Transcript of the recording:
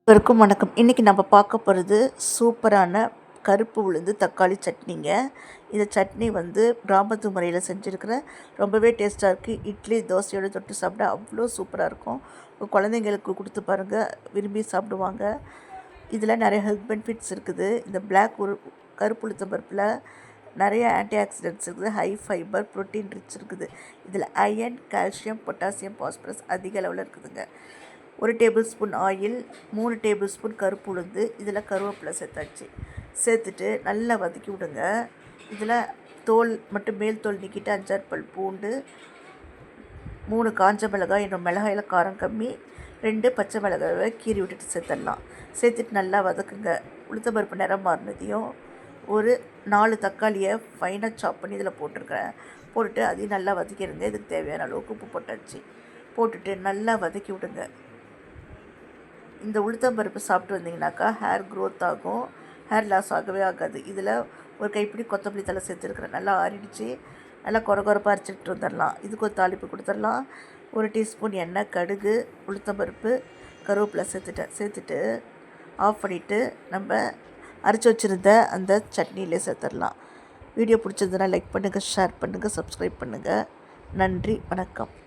அனைவருக்கும் வணக்கம். இன்றைக்கி நம்ம பார்க்க போகிறது சூப்பரான கருப்பு உளுந்து தக்காளி சட்னிங்க. இந்த சட்னி கிராமத்து முறையில் செஞ்சுருக்கிறேன். ரொம்பவே டேஸ்ட்டாக இருக்குது. இட்லி தோசையோடு தொட்டு சாப்பிட அவ்வளோ சூப்பராக இருக்கும். குழந்தைங்களுக்கு கொடுத்து பாருங்கள், விரும்பி சாப்பிடுவாங்க. இதில் நிறைய ஹெல்த் பெனிஃபிட்ஸ் இருக்குது. இந்த கருப்பு உளுத்தம் பருப்பில் நிறைய ஆன்டி ஆக்சிடென்ட்ஸ் இருக்குது. ஹை ஃபைபர், ப்ரோட்டீன் ரிச் இருக்குது. இதில் அயன், கால்சியம், பொட்டாசியம், பாஸ்பரஸ் அதிக அளவில் இருக்குதுங்க. 1 table spoon oil, 3 table spoon கருப்பு உளுந்து, இதில் கருவேப்பிலை சேர்த்துட்டு நல்லா வதக்கி விடுங்க. இதில் தோல் மட்டும் மேல் தோல் நீக்கிட்டு 5-6 பல் பூண்டு, 3 காஞ்ச மிளகாய், இன்னும் மிளகாயில் காரம் கம்மி, 2 பச்சை மிளகாயை கீறி விட்டுட்டு சேர்த்துட்டு நல்லா வதக்குங்க. உளுத்தம்பருப்பு நிறம் மாறினதையும் ஒரு 4 தக்காளியை ஃபைனாக சாப் பண்ணி இதில் போட்டுட்டு அதையும் நல்லா வதக்கிடுங்க. இதுக்கு தேவையான அளவுக்கு உப்பு போட்டுட்டு நல்லா வதக்கி விடுங்க. இந்த உளுத்தம்பருப்பு சாப்பிட்டு வந்தீங்கன்னாக்கா ஹேர் க்ரோத் ஆகும், ஹேர் லாஸ் ஆகவே ஆகாது. இதில் ஒரு கைப்பிடி கொத்தமல்லி தழை சேர்த்துருக்குறேன். நல்லா ஆறிடுச்சு. நல்லா கொரப்பாக அரைச்சிட்டு வந்துடலாம். இதுக்கு ஒரு தாளிப்பு கொடுத்துடலாம். 1 டீஸ்பூன் எண்ணெய், கடுகு, உளுத்தம்பருப்பு, கருவேப்பிலை சேர்த்துட்டு ஆஃப் பண்ணிவிட்டு நம்ம அரைச்சி வச்சுருந்த அந்த சட்னியிலே சேர்த்துடலாம். வீடியோ பிடிச்சிருந்ததுன்னா லைக் பண்ணுங்கள், ஷேர் பண்ணுங்கள், சப்ஸ்கிரைப் பண்ணுங்கள். நன்றி, வணக்கம்.